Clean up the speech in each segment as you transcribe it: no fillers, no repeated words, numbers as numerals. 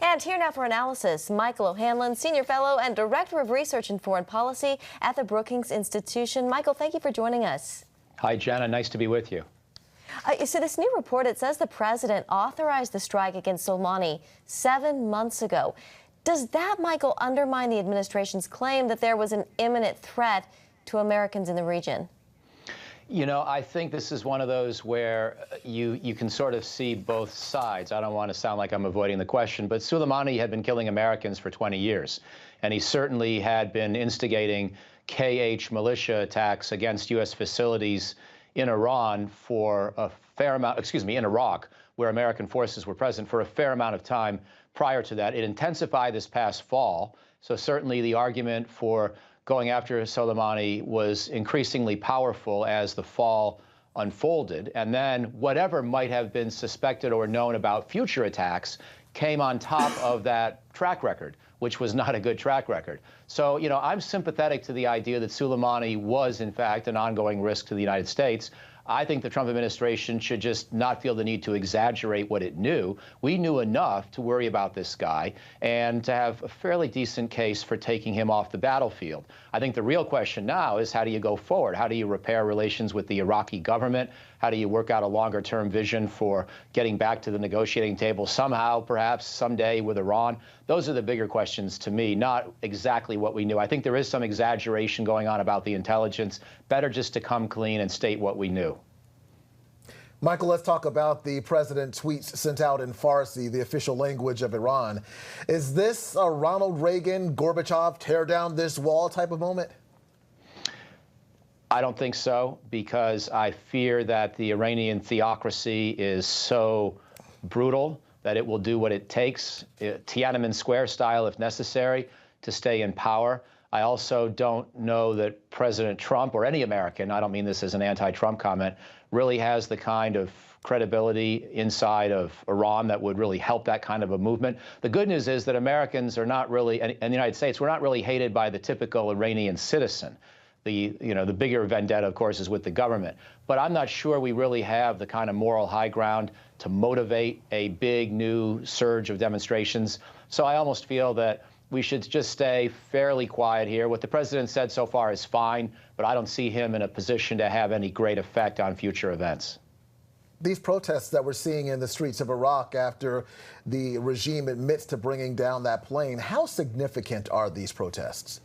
And here now for analysis, Michael O'Hanlon, Senior Fellow and Director of Research and Foreign Policy at the Brookings Institution. Michael, thank you for joining us. Hi, Jenna. Nice to be with you. So this new report, it says the president authorized the strike against Soleimani 7 months ago. Does that, Michael, undermine the administration's claim that there was an imminent threat to Americans in the region? You know, I think this is one of those where you can sort of see both sides. I don't want to sound like I'm avoiding the question, but Soleimani had been killing Americans for 20 years, and he certainly had been instigating KH militia attacks against U.S. facilities in Iran for a fair amount, in Iraq, where American forces were present for a fair amount of time prior to that. It intensified this past fall, so certainly the argument for going after Soleimani was increasingly powerful as the fall unfolded. And then whatever might have been suspected or known about future attacks came on top of that track record, which was not a good track record. So, you know, I'm sympathetic to the idea that Soleimani was, in fact, an ongoing risk to the United States. I think the Trump administration should just not feel the need to exaggerate what it knew. We knew enough to worry about this guy and to have a fairly decent case for taking him off the battlefield. I think the real question now is, how do you go forward? How do you repair relations with the Iraqi government? How do you work out a longer-term vision for getting back to the negotiating table somehow, perhaps someday with Iran? Those are the bigger questions to me, not exactly what we knew. I think there is some exaggeration going on about the intelligence. Better just to come clean and state what we knew. Michael, let's talk about the president's tweets sent out in Farsi, the official language of Iran. Is this a Ronald Reagan, Gorbachev, tear down this wall type of moment? I don't think so, because I fear that the Iranian theocracy is so brutal that it will do what it takes, Tiananmen Square style if necessary, to stay in power. I also don't know that President Trump, or any American, I don't mean this as an anti-Trump comment, really has the kind of credibility inside of Iran that would really help that kind of a movement. The good news is that Americans are not really, and the United States, we're not really hated by the typical Iranian citizen. The bigger vendetta, of course, is with the government. But I'm not sure we really have the kind of moral high ground to motivate a big new surge of demonstrations. So I almost feel that we should just stay fairly quiet here. What the president said so far is fine, but I don't see him in a position to have any great effect on future events. These protests that we're seeing in the streets of Iraq after the regime admits to bringing down that plane, how significant are these protests?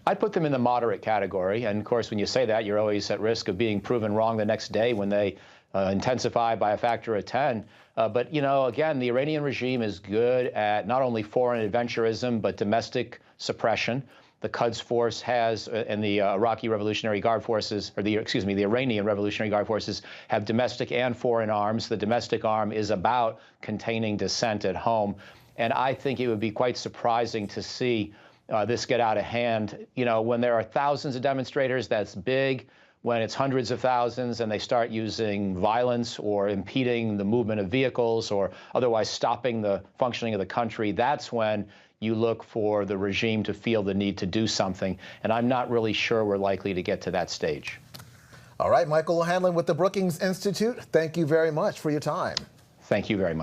I'd put them in the moderate category. And of course, when you say that, you're always at risk of being proven wrong the next day when they intensify by a factor of 10. But, you know, again, the Iranian regime is good at not only foreign adventurism, but domestic suppression. The Quds Force has, and the Iraqi Revolutionary Guard forces, or the Iranian Revolutionary Guard forces have domestic and foreign arms. The domestic arm is about containing dissent at home. And I think it would be quite surprising to see this get out of hand. You know, when there are thousands of demonstrators, that's big. When it's hundreds of thousands and they start using violence or impeding the movement of vehicles or otherwise stopping the functioning of the country, that's when you look for the regime to feel the need to do something. And I'm not really sure we're likely to get to that stage. All right, Michael O'Hanlon with the Brookings Institute, thank you very much for your time. Thank you very much.